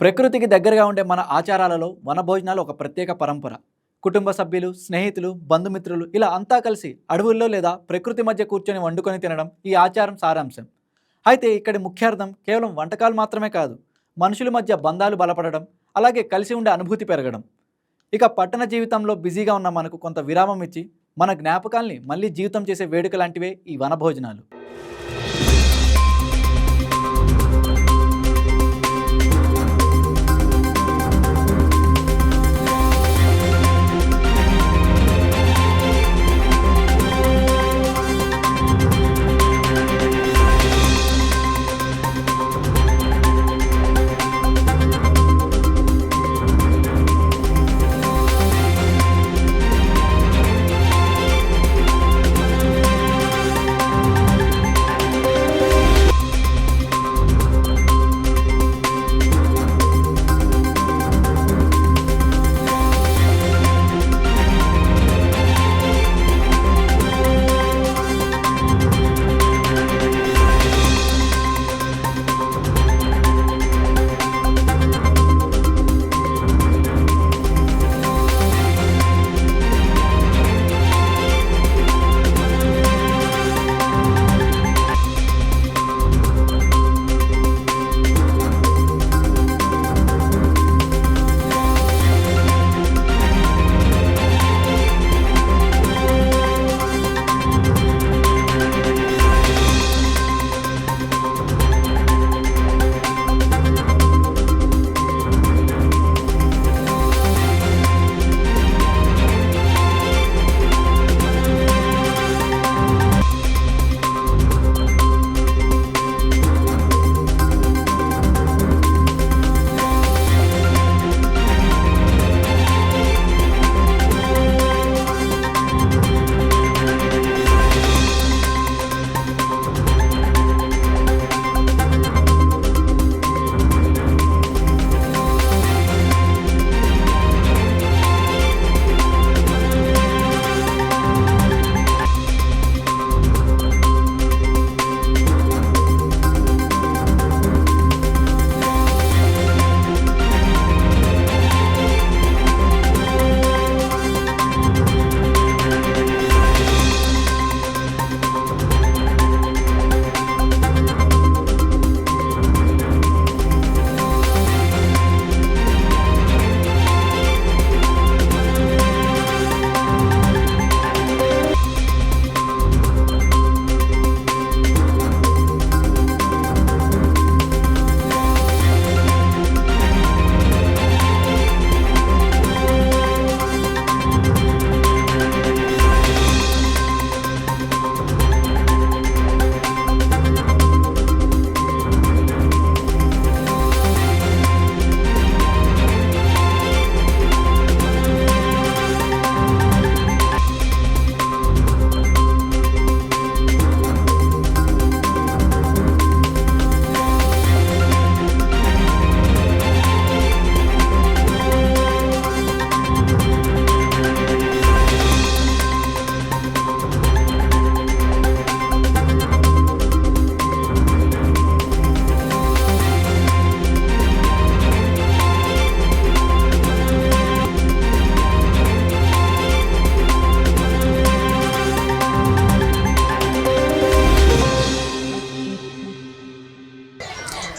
ప్రకృతికి దగ్గరగా ఉండే మన ఆచారాలలో వనభోజనాలు ఒక ప్రత్యేక పరంపర. కుటుంబ సభ్యులు, స్నేహితులు, బంధుమిత్రులు ఇలా అంతా కలిసి అడవుల్లో లేదా ప్రకృతి మధ్య కూర్చొని వండుకొని తినడం ఈ ఆచారం సారాంశం. అయితే ఇక్కడి ముఖ్యార్థం కేవలం వంటకాలు మాత్రమే కాదు, మనుషుల మధ్య బంధాలు బలపడడం, అలాగే కలిసి ఉండే అనుభూతి పెరగడం. ఇక పట్టణ జీవితంలో బిజీగా ఉన్న మనకు కొంత విరామం ఇచ్చి మన జ్ఞాపకాల్ని మళ్ళీ జీవితం చేసే వేడుక లాంటివే ఈ వనభోజనాలు.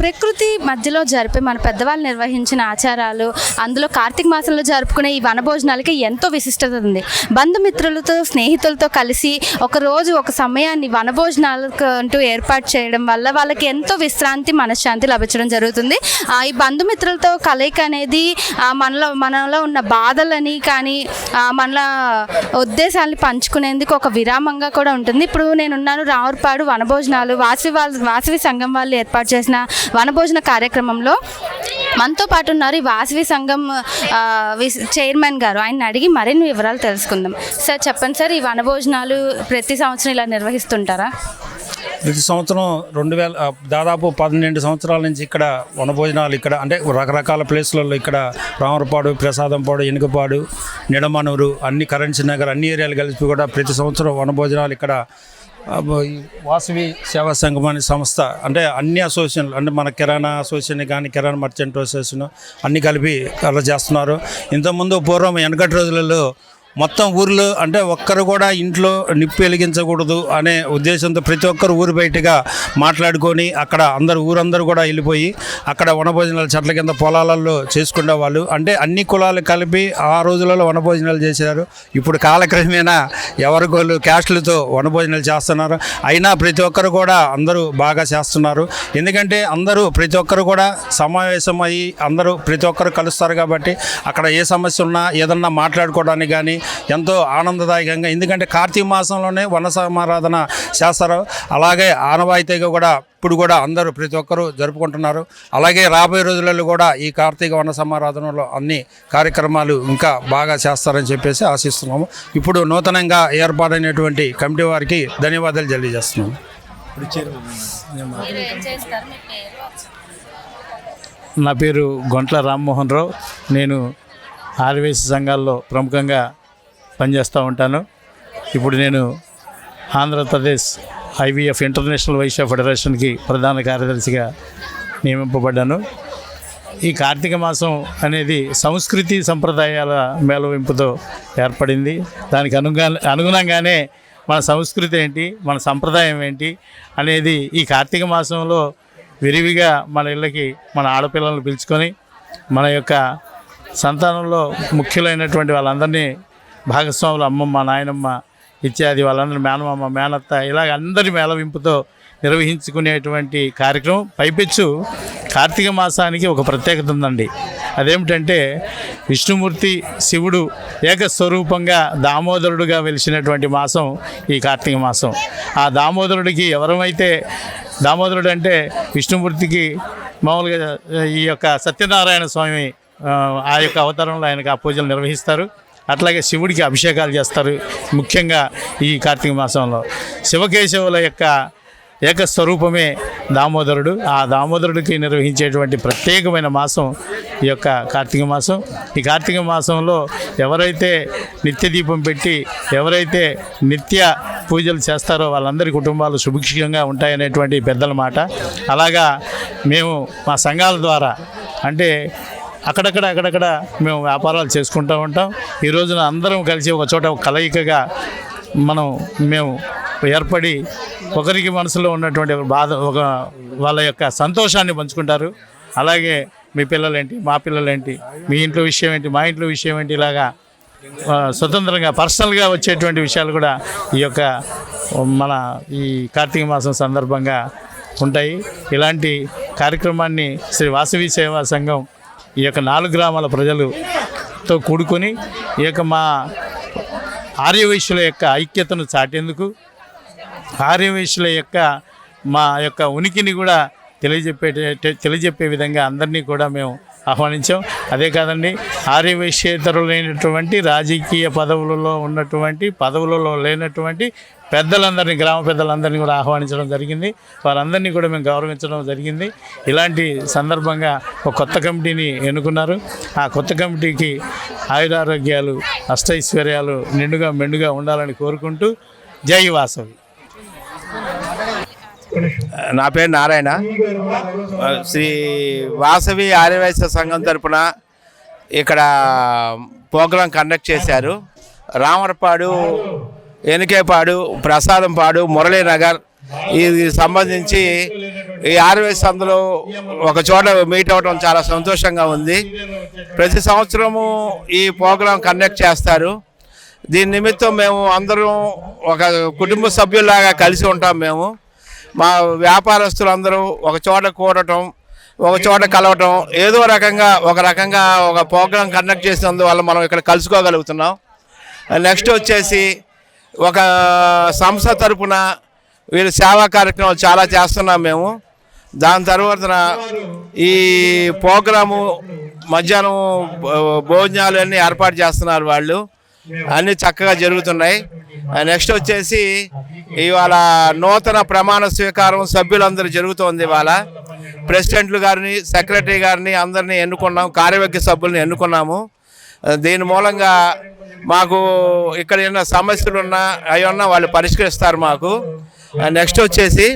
ప్రకృతి మధ్యలో జరిపే మన పెద్దవాళ్ళు నిర్వహించిన ఆచారాలు, అందులో కార్తీక మాసంలో జరుపుకునే ఈ వనభోజనాలకి ఎంతో విశిష్టత ఉంది. బంధుమిత్రులతో, స్నేహితులతో కలిసి ఒక సమయాన్ని వనభోజనాలకు అంటూ ఏర్పాటు చేయడం వల్ల వాళ్ళకి ఎంతో విశ్రాంతి, మనశ్శాంతి లభించడం జరుగుతుంది. ఈ బంధుమిత్రులతో కలయిక అనేది మనలో ఉన్న బాధలని కానీ మన ఉద్దేశాలని పంచుకునేందుకు ఒక విరామంగా కూడా ఉంటుంది. ఇప్పుడు నేనున్నాను రావురపాడు వనభోజనాలు వాసవి సంఘం వాళ్ళు ఏర్పాటు చేసిన వనభోజన కార్యక్రమంలో. మనతో పాటు ఉన్నారు ఈ వాసవి సంఘం చైర్మన్ గారు. ఆయన అడిగి మరిన్ని వివరాలు తెలుసుకుందాం. సార్ చెప్పండి సార్, ఈ వనభోజనాలు ప్రతి సంవత్సరం ఇలా నిర్వహిస్తుంటారా? ప్రతి సంవత్సరం దాదాపు 12 సంవత్సరాల నుంచి ఇక్కడ వనభోజనాలు ఇక్కడ అంటే రకరకాల ప్లేస్లలో ఇక్కడ రామరపాడు, ప్రసాదంపాడు, ఎనుకపాడు, నిడమనూరు, అన్ని కరెన్సీ నగర్ అన్ని ఏరియాలు కలిపి కూడా ప్రతి సంవత్సరం వనభోజనాలు ఇక్కడ ఈ వాసవి సేవా సంఘం అనే సంస్థ అంటే అన్ని అసోసియేషన్లు అంటే మన కిరాణా అసోసియేషన్ కానీ కిరాణా మర్చెంట్ అసోసియేషన్ అన్నీ కలిపి అలా చేస్తున్నారు. ఇంతకుముందు పూర్వం వెనకటి రోజులలో మొత్తం ఊర్లో అంటే ఒక్కరు కూడా ఇంట్లో నిప్పు వెలిగించకూడదు అనే ఉద్దేశంతో ప్రతి ఒక్కరు ఊరు బయటగా మాట్లాడుకొని అక్కడ ఊరందరూ కూడా వెళ్ళిపోయి అక్కడ వనభోజనాలు చెట్ల కింద పొలాలలో చేసుకునేవాళ్ళు. అంటే అన్ని కులాలు కలిపి ఆ రోజులలో వనభోజనాలు చేశారు. ఇప్పుడు కాలక్రమేణా ఎవరికోళ్ళు క్యాస్టులతో వనభోజనాలు చేస్తున్నారు. అయినా ప్రతి ఒక్కరు కూడా అందరూ బాగా చేస్తున్నారు. ఎందుకంటే అందరూ ప్రతి ఒక్కరు కూడా సమావేశం అయ్యి అందరూ ప్రతి ఒక్కరు కలుస్తారు కాబట్టి అక్కడ ఏ సమస్య ఉన్నా ఏదన్నా మాట్లాడుకోవడానికి కానీ ఎంతో ఆనందదాయకంగా, ఎందుకంటే కార్తీక మాసంలోనే వన సమారాధన చేస్తారు. అలాగే ఆనవాయితీగా కూడా ఇప్పుడు కూడా అందరూ ప్రతి ఒక్కరూ జరుపుకుంటున్నారు. అలాగే రాబోయే రోజులలో కూడా ఈ కార్తీక వన సమారాధనలో అన్ని కార్యక్రమాలు ఇంకా బాగా చేస్తారని చెప్పేసి ఆశిస్తున్నాము. ఇప్పుడు నూతనంగా ఏర్పాటైనటువంటి కమిటీ వారికి ధన్యవాదాలు తెలియజేస్తున్నాము. నా పేరు గొంట్ల రామ్మోహన్ రావు. నేను ఆదివాసీ సంఘాల్లో ప్రముఖంగా పనిచేస్తూ ఉంటాను. ఇప్పుడు నేను ఆంధ్రప్రదేశ్ ఐవీఎఫ్ ఇంటర్నేషనల్ వైశ్య ఫెడరేషన్కి ప్రధాన కార్యదర్శిగా నియమింపబడ్డాను. ఈ కార్తీక మాసం అనేది సంస్కృతి సంప్రదాయాల మేళవింపుతో ఏర్పడింది. దానికి అనుగుణంగానే మన సంస్కృతి ఏంటి, మన సంప్రదాయం ఏంటి అనేది ఈ కార్తీక మాసంలో విరివిగా మన ఇళ్ళకి మన ఆడపిల్లలను పిలుచుకొని మన యొక్క సంతానంలో ముఖ్యులైనటువంటి వాళ్ళందరినీ భాగస్వాములు అమ్మమ్మ, నాయనమ్మ ఇత్యాది వాళ్ళందరూ మేనమామ, మేనత్త ఇలాగ అందరి మేళవింపుతో నిర్వహించుకునేటువంటి కార్యక్రమం. పైపెచ్చు కార్తీక మాసానికి ఒక ప్రత్యేకత ఉందండి. అదేమిటంటే విష్ణుమూర్తి శివుడు ఏకస్వరూపంగా దామోదరుడుగా వెలిసినటువంటి మాసం ఈ కార్తీక మాసం. ఆ దామోదరుడికి ఎవరమైతే దామోదరుడు అంటే విష్ణుమూర్తికి మామూలుగా ఈ యొక్క సత్యనారాయణ స్వామి ఆ యొక్క అవతారంలో ఆయనకు ఆ పూజలు నిర్వహిస్తారు. అట్లాగే శివుడికి అభిషేకాలు చేస్తారు. ముఖ్యంగా ఈ కార్తీక మాసంలో శివకేశవుల యొక్క ఏకస్వరూపమే దామోదరుడు. ఆ దామోదరుడికి నిర్వహించేటువంటి ప్రత్యేకమైన మాసం ఈ యొక్క కార్తీక మాసం. ఈ కార్తీక మాసంలో ఎవరైతే నిత్య దీపం పెట్టి ఎవరైతే నిత్య పూజలు చేస్తారో వాళ్ళందరి కుటుంబాలు సుభిక్షంగా ఉంటాయనేటువంటి పెద్దల మాట. అలాగా మేము మా సంఘాల ద్వారా అంటే అక్కడక్కడ మేము వ్యాపారాలు చేసుకుంటూ ఉంటాం. ఈ రోజున అందరం కలిసి ఒక చోట కలయికగా మేము ఏర్పడి ఒకరికి మనసులో ఉన్నటువంటి బాధ వాళ్ళ యొక్క సంతోషాన్ని పంచుకుంటారు. అలాగే మీ పిల్లలేంటి, మా పిల్లలేంటి, మీ ఇంట్లో విషయం ఏంటి, మా ఇంట్లో విషయం ఏంటి, ఇలాగా స్వతంత్రంగా పర్సనల్గా వచ్చేటువంటి విషయాలు కూడా ఈ యొక్క మన ఈ కార్తీక మాసం సందర్భంగా ఉంటాయి. ఇలాంటి కార్యక్రమాన్ని శ్రీ వాసవి సేవా సంఘం ఈ యొక్క 4 గ్రామాల ప్రజలతో కూడుకొని ఈ యొక్క మా ఆర్యవైశ్యుల యొక్క ఐక్యతను చాటేందుకు, ఆర్యవైశ్యుల యొక్క మా యొక్క ఉనికిని కూడా తెలియజెప్పే విధంగా అందరినీ కూడా మేము ఆహ్వానించాం. అదే కాదండి, ఆర్యవైశ్యేతరులైనటువంటి రాజకీయ పదవులలో లేనటువంటి పెద్దలందరినీ, గ్రామ పెద్దలందరినీ కూడా ఆహ్వానించడం జరిగింది. వారందరినీ కూడా మేము గౌరవించడం జరిగింది. ఇలాంటి సందర్భంగా ఒక కొత్త కమిటీని ఎన్నుకున్నారు. ఆ కొత్త కమిటీకి ఆయురారోగ్యాలు, అష్టైశ్వర్యాలు నిండుగా మెండుగా ఉండాలని కోరుకుంటూ జై వాసవి. నా పేరు నారాయణ. శ్రీ వాసవి ఆర్యవైశ్య సంఘం తరపున ఇక్కడ ప్రోగ్రాం కండక్ట్ చేశారు. రామరపాడు, ఎనికేపాడు, ప్రసాదంపాడు, మురళీనగర్ ఇది సంబంధించి ఈ ఆర్యవైశ్య సంఘంలో ఒక చోట మీట్ అవ్వడం చాలా సంతోషంగా ఉంది. ప్రతి సంవత్సరము ఈ ప్రోగ్రాం కండక్ట్ చేస్తారు. దీని నిమిత్తం మేము అందరం ఒక కుటుంబ సభ్యుల్లాగా కలిసి ఉంటాం. మేము మా వ్యాపారస్తులందరూ ఒక చోట కూడటం, ఒక చోట కలవటం, ఏదో రకంగా ఒక ప్రోగ్రాం కండక్ట్ చేసినందువల్ల మనం ఇక్కడ కలుసుకోగలుగుతున్నాం. నెక్స్ట్ వచ్చేసి ఒక సంస్థ తరపున వీళ్ళు సేవా కార్యక్రమాలు చాలా చేస్తున్నాం మేము. దాని తర్వాత ఈ ప్రోగ్రాము మధ్యాహ్నం భోజనాలు అన్నీ ఏర్పాటు చేస్తున్నారు వాళ్ళు. అన్నీ చక్కగా జరుగుతున్నాయి. నెక్స్ట్ వచ్చేసి ఇవాళ నూతన ప్రమాణ స్వీకారం సభ్యులందరూ జరుగుతోంది. ఇవాళ ప్రెసిడెంట్లు గారిని, సెక్రటరీ గారిని అందరినీ ఎన్నుకున్నాం, కార్యవర్గ సభ్యుల్ని ఎన్నుకున్నాము. దీని మూలంగా మాకు ఇక్కడ ఏమైనా సమస్యలు ఉన్నా అవి ఉన్నా వాళ్ళు పరిష్కరిస్తారు మాకు. నెక్స్ట్ వచ్చేసి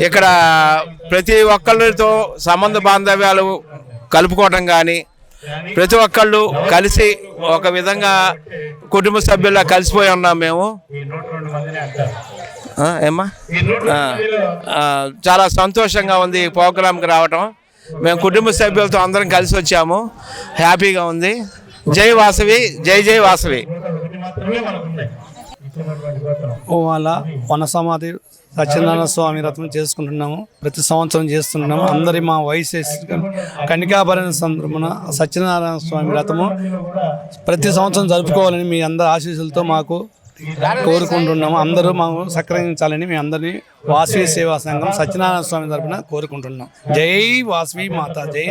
ఇక్కడ ప్రతి ఒక్కళ్ళతో సంబంధ బాంధవ్యాలు కలుపుకోవటం కానీ, ప్రతి ఒక్కళ్ళు కలిసి ఒక విధంగా కుటుంబ సభ్యుల్లా కలిసిపోయి ఉన్నాం మేము. ఏమ్మా చాలా సంతోషంగా ఉంది ఈ ప్రోగ్రాంకి రావటం. మేము కుటుంబ సభ్యులతో అందరం కలిసి వచ్చాము, హ్యాపీగా ఉంది. జై వాసవి, జై జై వాసవి. వాళ్ళ వన సమాధి సత్యనారాయణ స్వామి వ్రతం చేసుకుంటున్నాము, ప్రతి సంవత్సరం చేస్తున్నాము. అందరి మా వయసు కన్నికాభరణ సందర్భమున సత్యనారాయణ స్వామి వ్రతము ప్రతి సంవత్సరం జరుపుకోవాలని మీ అందరి ఆశీస్సులతో మాకు కోరుకుంటున్నాము. అందరూ మాకు సహకరించాలని మీ అందరినీ వాసవి సేవా సంఘం సత్యనారాయణ స్వామి తరపున కోరుకుంటున్నాం. జై వాసవి మాత, జై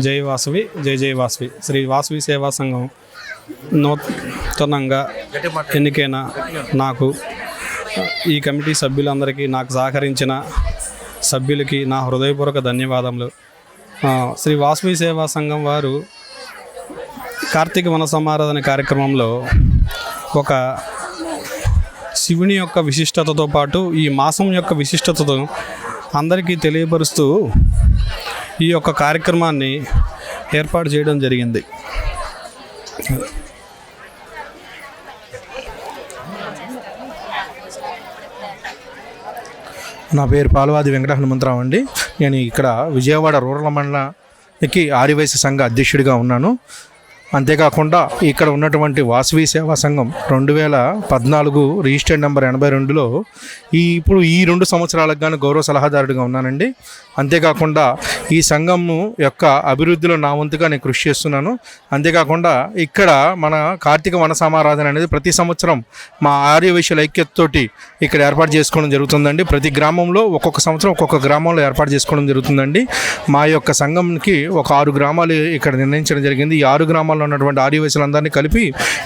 జై వాసవి, జై జై వాసవి. శ్రీ వాసవి సేవా సంఘం నూతనంగా ఎన్నికైన నాకు, ఈ కమిటీ సభ్యులందరికీ, నాకు సహకరించిన సభ్యులకి నా హృదయపూర్వక ధన్యవాదములు. శ్రీ వాసవి సేవా సంఘం వారు కార్తీక వన సమారాధన కార్యక్రమంలో ఒక శివుని యొక్క విశిష్టతతో పాటు ఈ మాసం యొక్క విశిష్టతతో అందరికీ తెలియపరుస్తూ ఈ యొక్క కార్యక్రమాన్ని ఏర్పాటు చేయడం జరిగింది. నా పేరు పాలవాది వెంకట హనుమంతరావు అండి. నేను ఇక్కడ విజయవాడ రూరల్ మండలానికి ఆర్యవైశ్య సంఘ అధ్యక్షుడిగా ఉన్నాను. అంతేకాకుండా ఇక్కడ ఉన్నటువంటి వాసవి సేవా సంఘం 2014 రిజిస్టర్డ్ నెంబర్ 82లో ఇప్పుడు ఈ 2 సంవత్సరాలకు గాను గౌరవ సలహాదారుడిగా ఉన్నానండి. అంతేకాకుండా ఈ సంఘము యొక్క అభివృద్ధిలో నా వంతుగా నేను కృషి చేస్తున్నాను. అంతేకాకుండా ఇక్కడ మన కార్తీక వన సమారాధన అనేది ప్రతి సంవత్సరం మా ఆర్యవైశ్యుల ఐక్యతతోటి ఇక్కడ ఏర్పాటు చేసుకోవడం జరుగుతుందండి. ప్రతి గ్రామంలో ఒక్కొక్క సంవత్సరం ఒక్కొక్క గ్రామంలో ఏర్పాటు చేసుకోవడం జరుగుతుందండి. మా యొక్క సంఘంకి ఒక 6 గ్రామాలు ఇక్కడ నిర్ణయించడం జరిగింది. ఈ 6 గ్రామాల్లో ఉన్నటువంటి ఆర్యవైశ్యులందరినీ కలిపి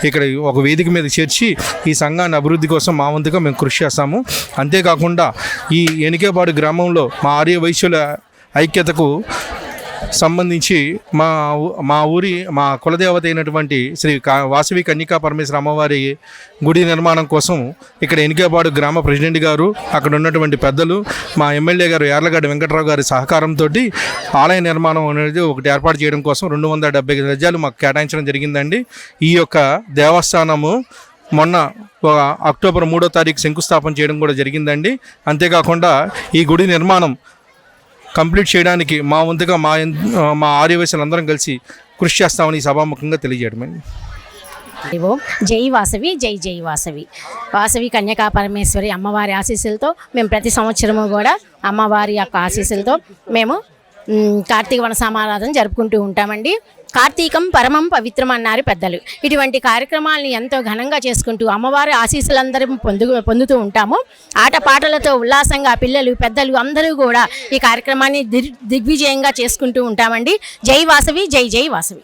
ఇక్కడ ఒక వేదిక మీద చేర్చి ఈ సంఘాన్ని అభివృద్ధి కోసం మా వంతుగా మేము కృషి చేస్తాము. అంతేకాకుండా ఈ ఎనికేపాడు గ్రామంలో మా ఆర్యవైశ్యుల ఐక్యతకు సంబంధించి మా కులదేవత అయినటువంటి శ్రీ వాసవి కన్యకా పరమేశ్వర అమ్మవారి గుడి నిర్మాణం కోసం ఇక్కడ ఎనికేపాడు గ్రామ ప్రెసిడెంట్ గారు, అక్కడ ఉన్నటువంటి పెద్దలు, మా ఎమ్మెల్యే గారు యార్లగడ్డ వెంకట్రావు గారి సహకారంతో ఆలయ నిర్మాణం అనేది ఒకటి ఏర్పాటు చేయడం కోసం 270 గజాలు మాకు కేటాయించడం జరిగిందండి. ఈ యొక్క దేవస్థానము మొన్న అక్టోబర్ 3వ తారీఖు శంకుస్థాపన చేయడం కూడా జరిగిందండి. అంతేకాకుండా ఈ గుడి నిర్మాణం కంప్లీట్ చేయడానికి మా వంతుగా మా ఆర్యవైశ్యులందరం కలిసి కృషి చేస్తామని సభాముఖంగా తెలియజేయడమే. జై వాసవి, జై జై వాసవి. వాసవి కన్యకా పరమేశ్వరి అమ్మవారి ఆశీస్సులతో మేము ప్రతి సంవత్సరము కూడా అమ్మవారి యొక్క ఆశీస్సులతో మేము కార్తీక వన సమారాధన జరుపుకుంటూ ఉంటామండి. కార్తీకం పరమం పవిత్రం అన్నారు పెద్దలు. ఇటువంటి కార్యక్రమాలను ఎంతో ఘనంగా చేసుకుంటూ అమ్మవారి ఆశీస్సులందరం పొందుతూ ఉంటాము. ఆటపాటలతో ఉల్లాసంగా పిల్లలు పెద్దలు అందరూ కూడా ఈ కార్యక్రమాన్ని దిగ్విజయంగా చేసుకుంటూ ఉంటామండి. జై వాసవి, జై జై వాసవి.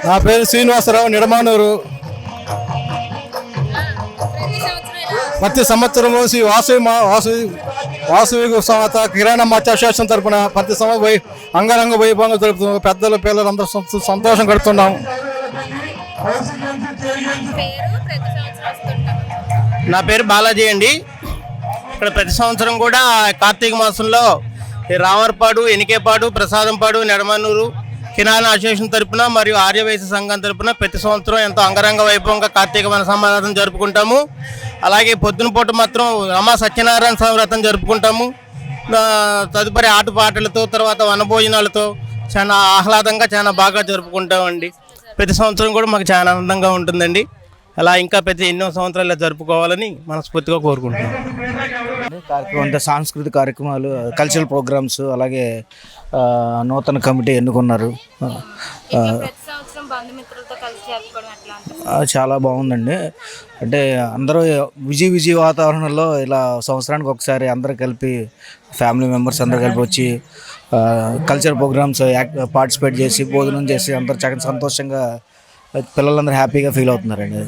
నా పేరు శ్రీనివాసరావు, నిడమానూరు. ప్రతి సంవత్సరము శ్రీ వాసవి సమేత కిరాణా మత్స్య అసోసియేషన్ తరపున ప్రతి సంవత్సరం అంగరంగ వైభవంగా జరుపుతున్నాం. పెద్దలు పిల్లలు అందరూ సంతోషం గడుపుతున్నాం. నా పేరు బాలాజీ అండి. ఇక్కడ ప్రతి సంవత్సరం కూడా కార్తీక మాసంలో రామర్పాడు, ఎనికేపాడు, ప్రసాదంపాడు, నెడమనూరు కిరాణా అసోసియేషన్ తరపున మరియు ఆర్యవైశ్య సంఘం తరపున ప్రతి సంవత్సరం ఎంతో అంగరంగ వైభవంగా కార్తీక వన సమారాధన జరుపుకుంటాము. అలాగే పొద్దున పూట మాత్రం అమ్మ సత్యనారాయణ స్వామి వ్రతం జరుపుకుంటాము. తదుపరి ఆటపాటలతో తర్వాత వనభోజనాలతో చాలా ఆహ్లాదంగా చాలా బాగా జరుపుకుంటామండి. ప్రతి సంవత్సరం కూడా మాకు చాలా ఆనందంగా ఉంటుందండి. అలా ఇంకా ప్రతి ఎన్నో సంవత్సరాలు జరుపుకోవాలని మనస్ఫూర్తిగా కోరుకుంటున్నాం. కార్యక్రమం అంటే సాంస్కృతిక కార్యక్రమాలు, కల్చరల్ ప్రోగ్రామ్స్, అలాగే నూతన కమిటీ ఎన్నుకున్నారు. చాలా బాగుందండి. అంటే అందరూ విజయ వాతావరణంలో ఇలా సంవత్సరానికి ఒకసారి అందరూ కలిపి ఫ్యామిలీ మెంబర్స్ అందరూ కలిపి వచ్చి కల్చరల్ ప్రోగ్రామ్స్ పార్టిసిపేట్ చేసి భోజనం చేసి అందరూ చాలా సంతోషంగా పిల్లలందరూ హ్యాపీగా ఫీల్ అవుతున్నారండి.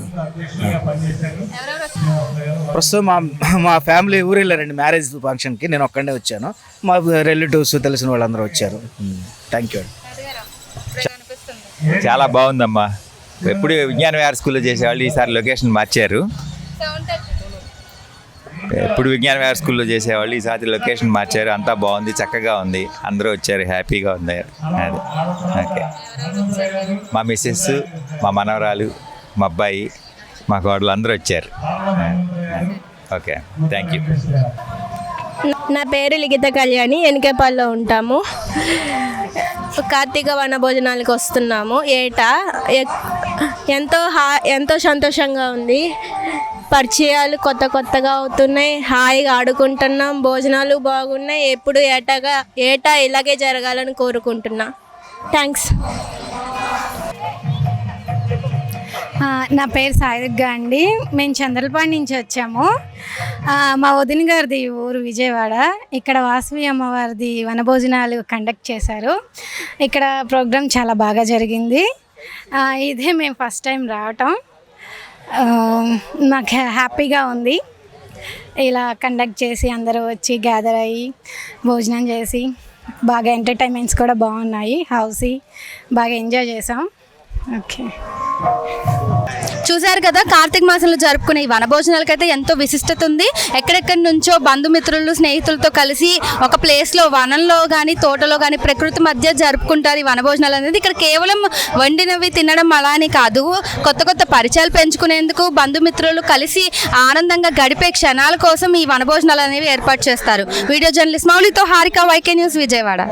ప్రస్తుతం మా ఫ్యామిలీ ఊరు వెళ్ళారండి మ్యారేజ్ ఫంక్షన్కి. నేను ఒక్కడే వచ్చాను. మా రిలేటివ్స్ తెలిసిన వాళ్ళందరూ వచ్చారు. Thank you. చాలా బాగుందమ్మా. ఎప్పుడు విజ్ఞాన విహార స్కూల్లో చేసేవాళ్ళు ఈసారి లొకేషన్ మార్చారు. ఎప్పుడు విజ్ఞాన విహార స్కూల్లో చేసేవాళ్ళు ఈసారి లొకేషన్ మార్చారు. అంతా బాగుంది, చక్కగా ఉంది. అందరూ వచ్చారు, హ్యాపీగా ఉంది. అది ఓకే. మా మిస్సెస్, మా మనవరాలు, మా అబ్బాయి, మా కోడలు అందరూ వచ్చారు. Okay, thank you. నా పేరు లిఖిత కళ్యాణి. ఎన్కేపాల్లో ఉంటాము. కార్తీక వన భోజనాలకు వస్తున్నాము. ఏటా ఎంతో సంతోషంగా ఉంది. పరిచయాలు కొత్తగా అవుతున్నాయి. హాయిగా ఆడుకుంటున్నాం. భోజనాలు బాగున్నాయి. ఎప్పుడు ఏటా ఇలాగే జరగాలని కోరుకుంటున్నా. థ్యాంక్స్. నా పేరు సాయిదుర్గ అండి. మేము చంద్రలపాడు నుంచి వచ్చాము. మా వదిన గారిది ఊరు విజయవాడ. ఇక్కడ వాసవి అమ్మవారిది వనభోజనాలు కండక్ట్ చేశారు. ఇక్కడ ప్రోగ్రాం చాలా బాగా జరిగింది. ఇదే మేము ఫస్ట్ టైం రావటం. నాకు హ్యాపీగా ఉంది. ఇలా కండక్ట్ చేసి అందరూ వచ్చి గ్యాదర్ అయ్యి భోజనం చేసి బాగా ఎంటర్టైన్మెంట్స్ కూడా బాగున్నాయి. హౌసీ బాగా ఎంజాయ్ చేసాం. ఓకే. చూశారు కదా, కార్తీక మాసంలో జరుపుకునే ఈ వనభోజనాలకైతే ఎంతో విశిష్టత ఉంది. ఎక్కడెక్కడి నుంచో బంధుమిత్రులు, స్నేహితులతో కలిసి ఒక ప్లేస్లో, వనంలో కానీ తోటలో కానీ ప్రకృతి మధ్య జరుపుకుంటారు ఈ వనభోజనాలు అనేది. ఇక్కడ కేవలం వండినవి తినడం అలా అని కాదు, కొత్త పరిచయాలు పెంచుకునేందుకు బంధుమిత్రులు కలిసి ఆనందంగా గడిపే క్షణాల కోసం ఈ వనభోజనాలు అనేవి ఏర్పాటు చేస్తారు. వీడియో జర్నలిస్ట్ మౌలితో హారిక, వైకే న్యూస్, విజయవాడ.